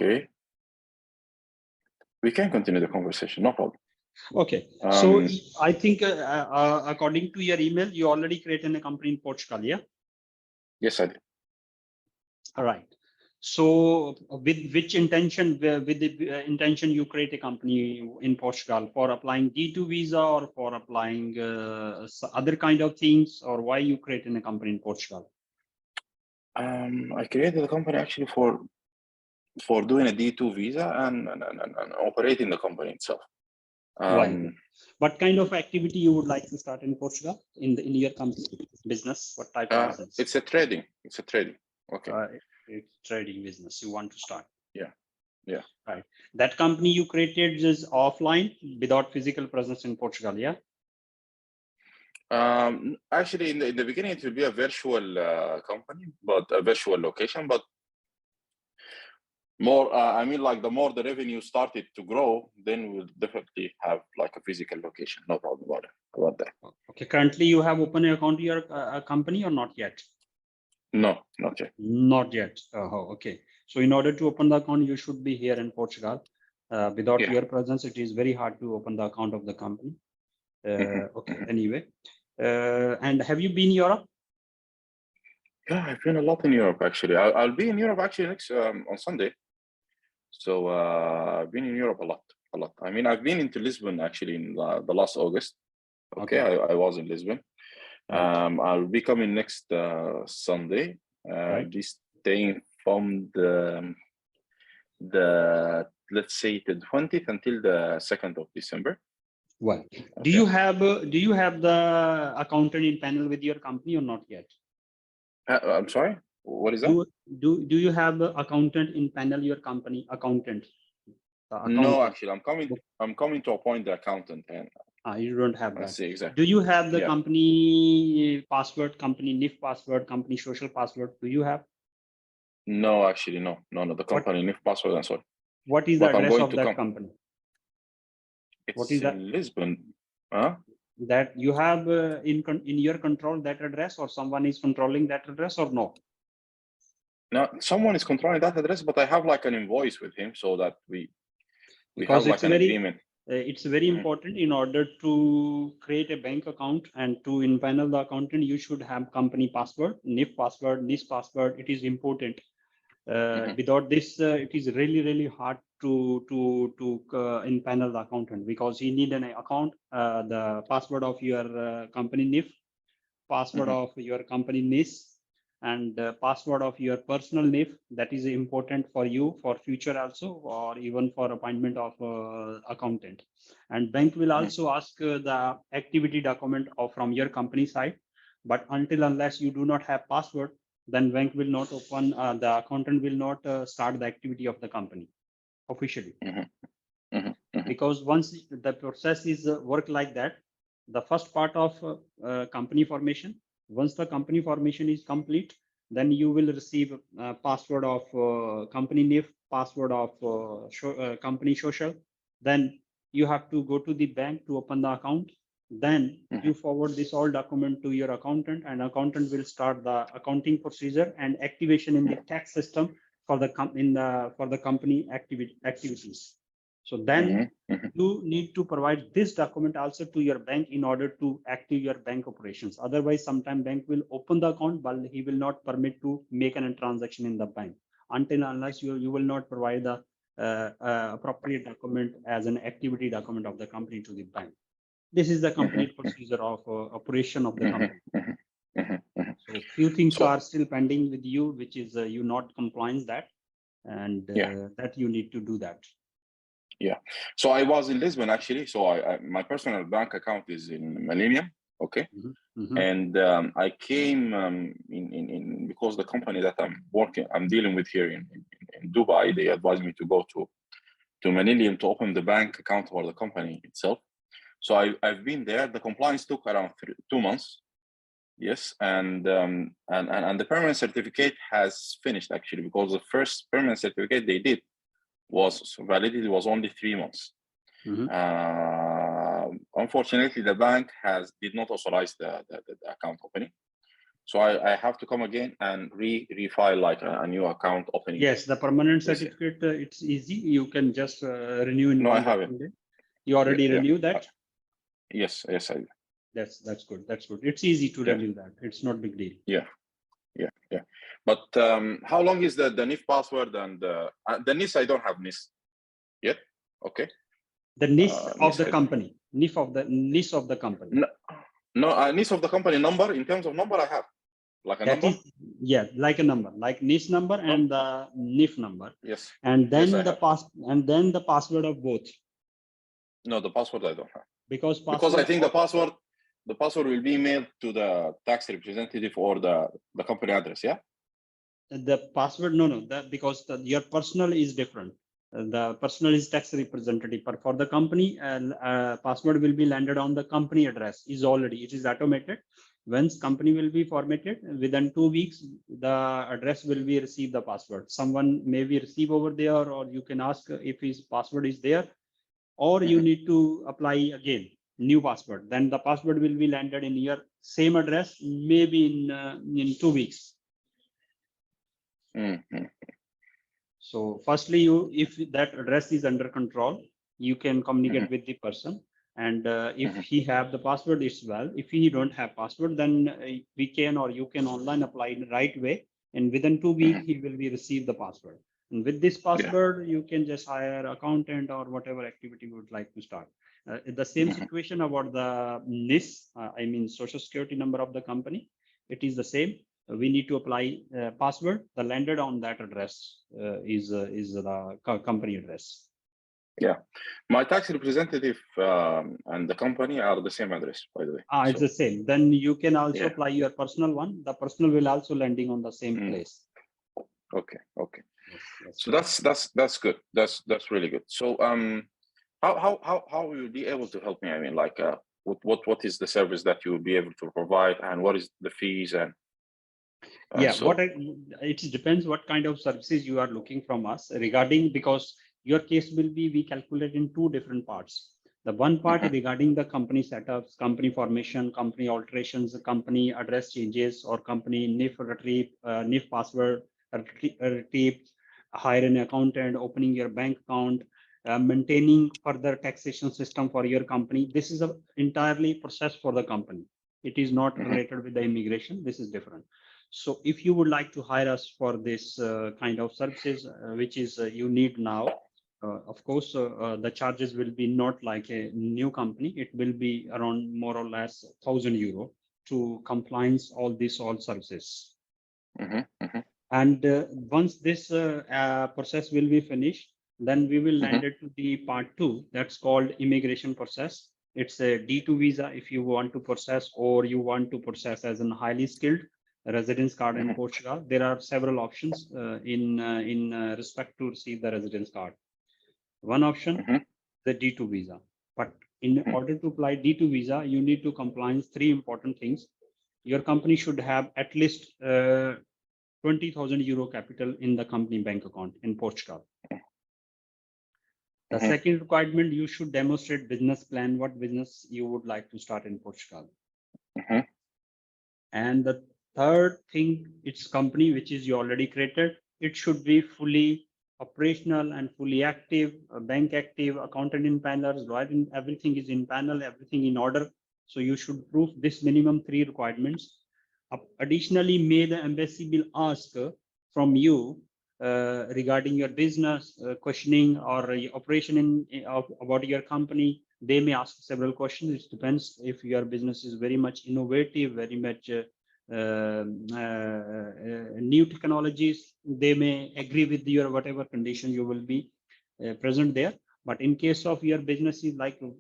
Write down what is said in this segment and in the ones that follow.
Okay. We can continue the conversation, no problem. Okay. So I think according to your email, you already created a company in Portugal, yeah? Yes, I did. All right. So with which intention, with the intention you create a company in Portugal, for applying D2 visa or for applying other kind of things, or why you created a company in Portugal? I created the company actually for doing a D2 visa and operating the company itself. Why? What kind of activity you would like to start in Portugal in your company business? What type of business? It's a trading. Okay. It's trading business you want to start. Yeah. Right. That company you created is offline without physical presence in Portugal, yeah? Actually, in the beginning, it will be a virtual company, but a virtual location. But more, I mean, like the more the revenue started to grow, then we'll definitely have like a physical location. No problem about that. Okay. Currently, you have opened an account to your company or not yet? No, not yet. Not yet. Okay. So in order to open the account, you should be here in Portugal. Without your presence, it is very hard to open the account of the company. Okay. Anyway, and have you been Europe? Yeah, I've been a lot in Europe actually. I'll be in Europe actually next on Sunday. So I've been in Europe a lot. I mean, I've been into Lisbon actually in the last August. Okay. I was in Lisbon. Right. I'll be coming next Sunday. Right. Be staying from the let's say the 20th until the 2nd of December. Well, okay. Do you have the accountant in panel with your company or not yet? I'm sorry. What is that? Do you have accountant in panel your company accountant? No, actually, I'm coming to appoint the accountant, and you don't have that. See, exactly. Do you have the company password, company NIF password, company social password? Do you have? No, actually, no. The company NIF password. I'm sorry. What is the address of that company? It's in Lisbon. Huh? That you have in your control that address, or someone is controlling that address, or no? No, someone is controlling that address, but I have like an invoice with him so that we have like an agreement. It's very important in order to create a bank account and to impanel the accountant, you should have company password, NIF password, NIS password. It is important. Without this, it is really hard to impanel the accountant, because you need an account, the password of your company NIF, password of your company NIS, and password of your personal NIF. That is important for you for future also, or even for appointment of accountant. And bank will also ask the activity document from your company side, but unless you do not have password, then bank will not open, the accountant will not start the activity of the company officially. Because once the process is work like that, the first part of company formation, once the company formation is complete, then you will receive password of company NIF, password of company social. Then you have to go to the bank to open the account. Then you forward this all document to your accountant, and accountant will start the accounting procedure and activation in the tax system for the company activities. So then you need to provide this document also to your bank in order to active your bank operations. Otherwise, sometime bank will open the account, but he will not permit to make a transaction in the bank unless you will not provide the appropriate document as an activity document of the company to the bank. This is the complete procedure of operation of the company. So few things are still pending with you, which is you not compliance that, and that you need to do that. Yeah. So I was in Lisbon actually. So my personal bank account is in Millennium. Okay. And I came in because the company that I'm dealing with here in Dubai, they advised me to go to Millennium to open the bank account for the company itself. So I've been there. The compliance took around 2 months. Yes, and the permanent certificate has finished actually, because the first permanent certificate they did was validity was only 3 months. Unfortunately, the bank did not authorize the account opening. So I have to come again and refile like a new account opening. Yes, the permanent certificate, it's easy. You can just renew in No, I one haven't. working day. You already renewed that? Yes, I did. That's good. That's good. It's easy to renew that. It's not big deal. Yeah. But how long is the NIF password and the NIS? I don't have NIS yet. Okay. The NIS of the company. NIF of the company. No, NIS of the company number. In terms of number, I have like a number. Like a number, like NIS number and the NIF number. Yes. And then the password of both. No, the password I don't have. Because I think the password will be mailed to the tax representative or the company address. Yeah. The password, no, because your personal is different. The personal is tax representative, but for the company, password will be landed on the company address. It is automated. Once company will be formatted, within 2 weeks, the address will be receive the password. Someone may be receive over there, or you can ask if his password is there, or you need to apply again new password. Then the password will be landed in your same address, maybe in 2 weeks. So firstly, if that address is under control, you can communicate with the person. And if he have the password, it's well. If he don't have password, then we can, or you can online apply in the right way. And within 2 weeks, he will be receive the password. And with this password, you can just hire accountant or whatever activity you would like to start. The same situation about the NIS, I mean Social Security number of the company. It is the same. We need to apply password. The landed on that address is the company address. Yeah, my tax representative and the company are the same address, by the way. It's the same. Then you can also apply your personal one. The personal will also landing on the same place. Okay. Yes, so that's good. That's really good. So how will you be able to help me? I mean, like what is the service that you will be able to provide, and what is the fees and it depends what kind of services you are looking from us regarding, because your case will be, we calculate in 2 different parts. The one part regarding the company setups, company formation, company alterations, company address changes, or company NIF retrieve, NIF password retrieve, hire an accountant, opening your bank account, maintaining further taxation system for your company. This is an entirely process for the company. It is not related with the immigration. This is different. So if you would like to hire us for this kind of services, which is you need now, of course, the charges will be not like a new company. It will be around more or less €1,000 to compliance all services. And once this process will be finished, then we will land it to the part 2. That's called immigration process. It's a D2 visa if you want to process, or you want to process as a highly skilled residence card in Portugal. There are several options in respect to receive the residence card. One option, the D2 visa. But in order to apply D2 visa, you need to comply 3 important things. Your company should have at least €20,000 capital in the company bank account in Portugal. The second requirement, you should demonstrate business plan, what business you would like to start in Portugal. And the third thing, it's company which is you already created. It should be fully operational and fully active, bank active, accountant in panels, lawyer in, everything is in panel, everything in order. So you should prove this minimum 3 requirements. Additionally, may the embassy will ask from you regarding your business, questioning or operation about your company. They may ask several questions. It depends if your business is very much innovative, very much new technologies. They may agree with your whatever condition you will be present there. But in case of your business is like a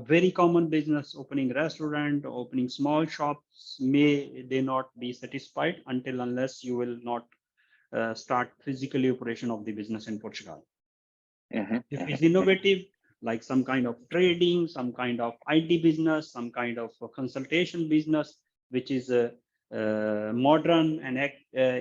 very common business, opening restaurant, opening small shops, may they not be satisfied unless you will not start physically operation of the business in Portugal. If it's innovative, like some kind of trading, some kind of IT business, some kind of consultation business, which is modern and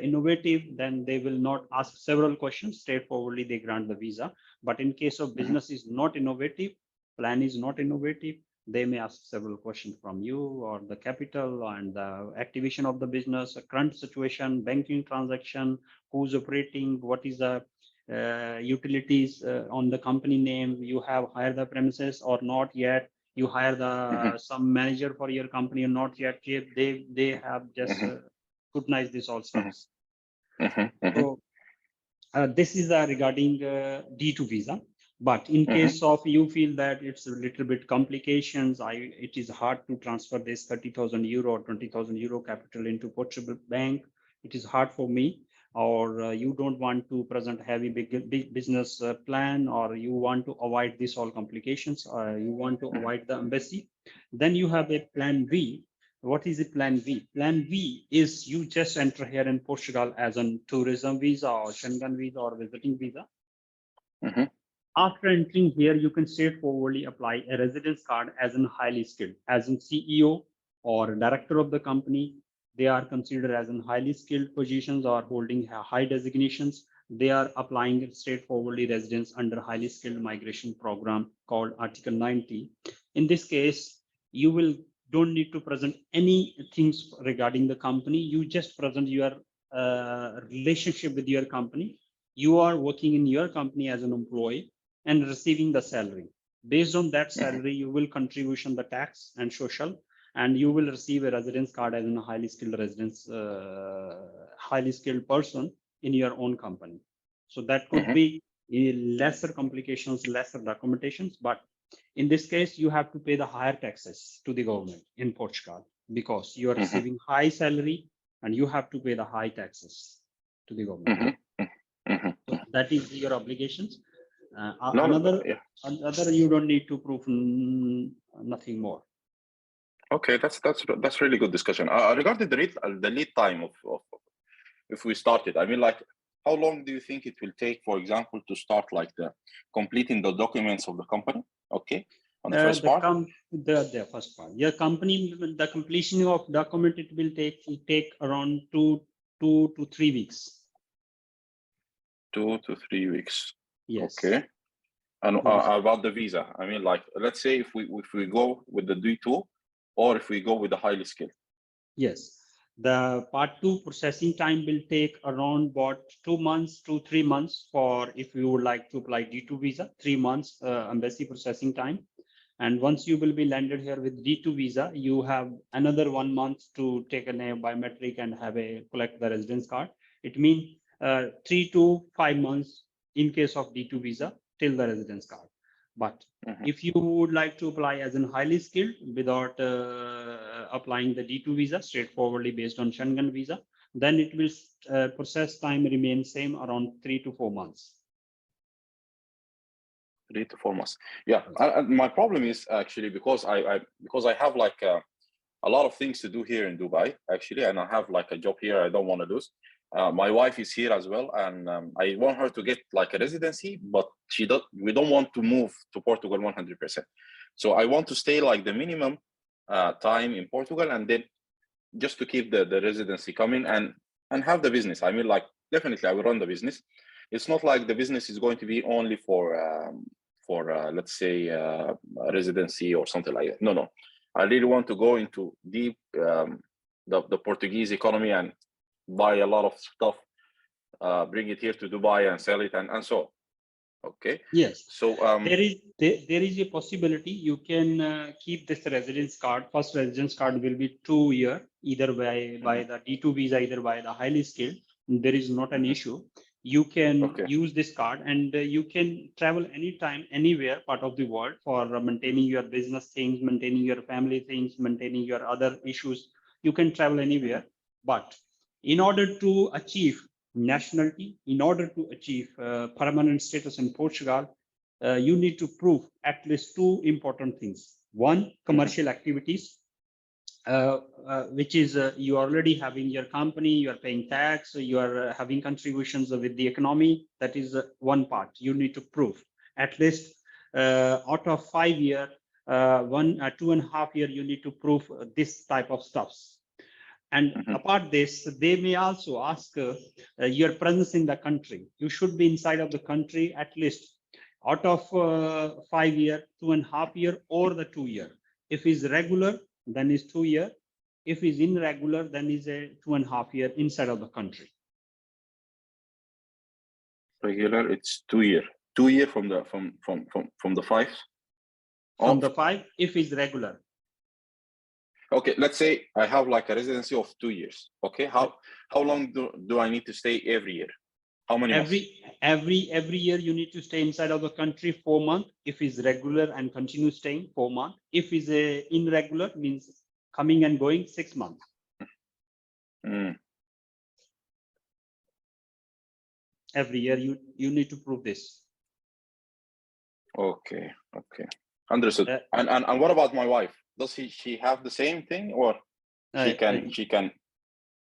innovative, then they will not ask several questions. Straightforwardly, they grant the visa. But in case of business is not innovative, plan is not innovative, They may ask several questions from you or the capital and the activation of the business, current situation, banking transaction, who's operating, what is the utilities on the company name, you have hired the premises or not yet, you hire the some manager for your company or not yet. They have just scrutinized this all stuff. So this is regarding D2 visa. But in case of you feel that it's a little bit complications, it is hard to transfer this 30,000 euro or 20,000 euro capital into Portugal bank. It is hard for me, or you don't want to present heavy big business plan, or you want to avoid this all complications, or you want to avoid the embassy. Then you have a plan B. What is a plan B? Plan B is you just enter here in Portugal as a tourism visa or Schengen visa or visiting visa. After entering here, you can straightforwardly apply a residence card as in highly skilled, as in CEO or director of the company. They are considered as in highly skilled positions or holding high designations. They are applying straightforwardly residence under highly skilled migration program called Article 90. In this case, you don't need to present any things regarding the company. You just present your relationship with your company. You are working in your company as an employee and receiving the salary. Based on that salary, you will contribution the tax and social, and you will receive a residence card as a highly skilled residence, highly skilled person in your own company. So that could be lesser complications, lesser documentations, but in this case, you have to pay the higher taxes to the government in Portugal because you are receiving high salary and you have to pay the high taxes to the government. So that is your obligations. Another, you don't need to prove nothing more. Okay, that's really good discussion. Regarding the lead time of if we started, I mean, like, how long do you think it will take, for example, to start like completing the documents of the company? Okay, on the first part. The first part. Your company, the completion of document, it will take around 2 to 3 weeks. 2 to 3 weeks. Yes. Okay. And about the visa, I mean, like, let's say if we go with the D2, or if we go with the highly skilled. Yes. The part 2 processing time will take around about 2 months to 3 months for if you would like to apply D2 visa, 3 months embassy processing time. And once you will be landed here with D2 visa, you have another 1 month to take a biometric and collect the residence card. It means 3 to 5 months in case of D2 visa till the residence card. But if you would like to apply as in highly skilled without applying the D2 visa straightforwardly based on Schengen visa, then it will process time remain same around 3 to 4 months. 3 to 4 months. Yeah, my problem is actually because I have like a lot of things to do here in Dubai actually, and I have like a job here I don't want to lose. My wife is here as well, and I want her to get like a residency, but we don't want to move to Portugal 100%. So I want to stay like the minimum time in Portugal, and then just to keep the residency coming and have the business. I mean, like, definitely I will run the business. It's not like the business is going to be only for let's say a residency or something like that. No. I really want to go into deep the Portuguese economy and buy a lot of stuff, bring it here to Dubai and sell it and so. Okay. Yes. So there is a possibility you can keep this residence card. First residence card will be 2 years, either by the D2 visa, either by the highly skilled. There is not an issue. You can use this card and you can travel anytime, anywhere part of the world for maintaining your business things, maintaining your family things, maintaining your other issues. You can travel anywhere. But in order to achieve nationality, in order to achieve permanent status in Portugal, you need to prove at least 2 important things. One, commercial activities, which is you are already having your company, you are paying tax, you are having contributions with the economy. That is one part you need to prove. At least out of 5 years, 2.5 years, you need to prove this type of stuffs. And apart this, they may also ask your presence in the country. You should be inside of the country at least out of 5 years, 2.5 years, or the 2 years. If it's regular, then it's 2 years. If it's irregular, then it's a 2.5 years inside of the country. Regular, it's 2 years. 2 years from the from the 5. From the 5, if it's regular. Okay, let's say I have like a residency of 2 years. Okay, how long do I need to stay every year? How many months? Every year you need to stay inside of the country 4 months. If it's regular and continue staying 4 months. If it's a irregular, means coming and going 6 months. Every year you need to prove this. Okay, understood. And what about my wife? Does she have the same thing, or she can?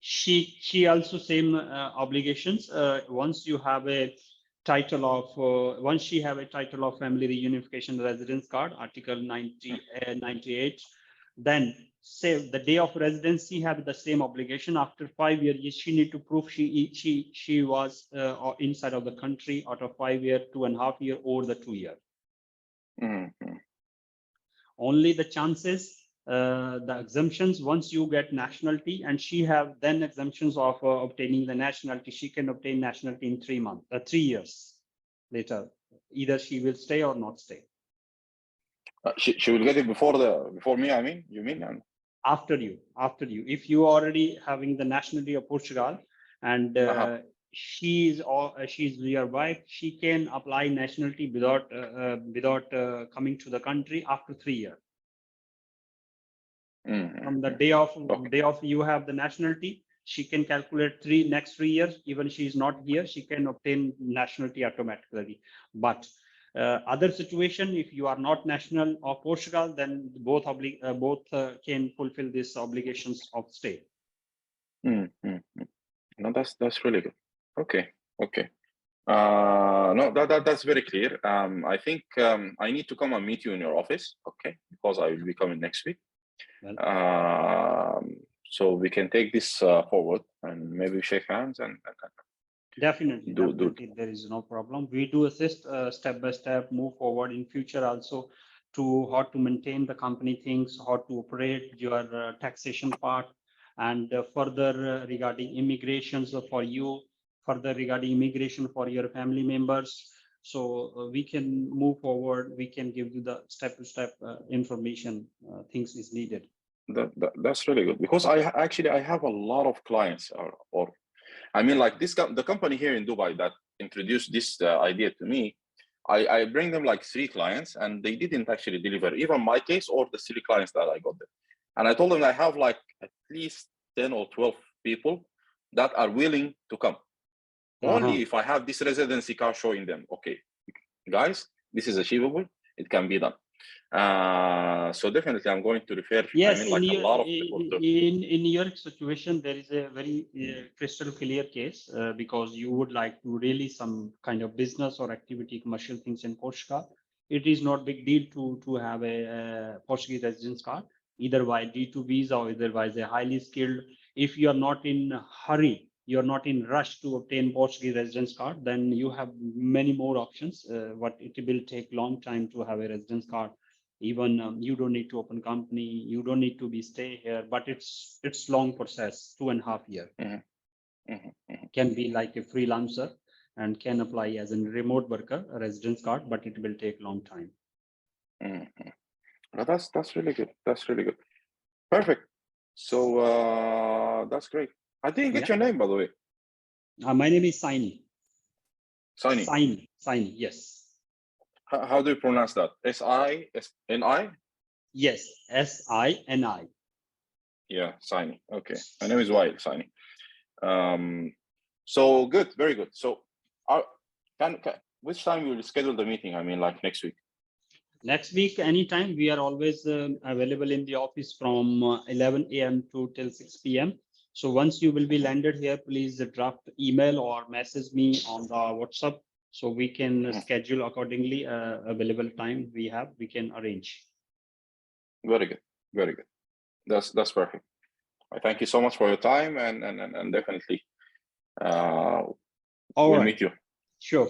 She also same obligations. Once you have a title of once she have a title of family reunification residence card, Article 98, then say the day of residency have the same obligation. After 5 years, she need to prove she was inside of the country out of 5 years, 2.5 years, or the 2 years. Only the chances, the exemptions, once you get nationality, and she have then exemptions of obtaining the nationality, she can obtain nationality in 3 months, 3 years later. Either she will stay or not stay. She will get it before me. I mean, you mean? After you. If you already having the nationality of Portugal, and she's your wife, she can apply nationality without coming to the country after 3 years. From the day of you have the nationality, she can calculate next 3 years. Even she is not here, she can obtain nationality automatically. But other situation, if you are not national of Portugal, then both can fulfill these obligations of stay. No, that's really good. Okay. No, that's very clear. I think I need to come and meet you in your office, okay? Because I will be coming next week. So we can take this forward and maybe shake hands and definitely there is no problem. We do assist step by step, move forward in future also to how to maintain the company things, how to operate your taxation part, and further regarding immigrations for you, further regarding immigration for your family members. So we can move forward. We can give you the step-to-step information things is needed. That's really good, because I have a lot of clients, or I mean, like the company here in Dubai that introduced this idea to me. I bring them like 3 clients, and they didn't actually deliver even my case or the 3 clients that I got them. And I told them I have like at least 10 or 12 people that are willing to come. Only if I have this residency card showing them, okay, guys, this is achievable, it can be done. So definitely I'm going to refer. Yes, I mean, like a lot of people in your situation, there is a very crystal clear case because you would like to really some kind of business or activity, commercial things in Portugal. It is not big deal to have a Portuguese residence card, either by D2 visa or either by a highly skilled. If you are not in a hurry, you're not in rush to obtain Portuguese residence card, then you have many more options. What it will take long time to have a residence card. Even you don't need to open company, you don't need to be stay here, but it's long process, 2.5 years. Can be like a freelancer and can apply as a remote worker, a residence card, but it will take long time. Well, that's really good. Perfect. So that's great. I didn't get your name, by the way. My name is Saini. Saini, yes. How do you pronounce that? S-I-N-I? Yes, S-I-N-I. Yeah, Saini. Okay, my name is Wael, Saini. So good, very good. So which time you will schedule the meeting? I mean, like next week? Next week, anytime. We are always available in the office from 11 a.m. to till 6 p.m. So once you will be landed here, please draft email or message me on the WhatsApp, so we can schedule accordingly available time we can arrange. Very good. That's perfect. I thank you so much for your time, and definitely we'll meet you. Sure.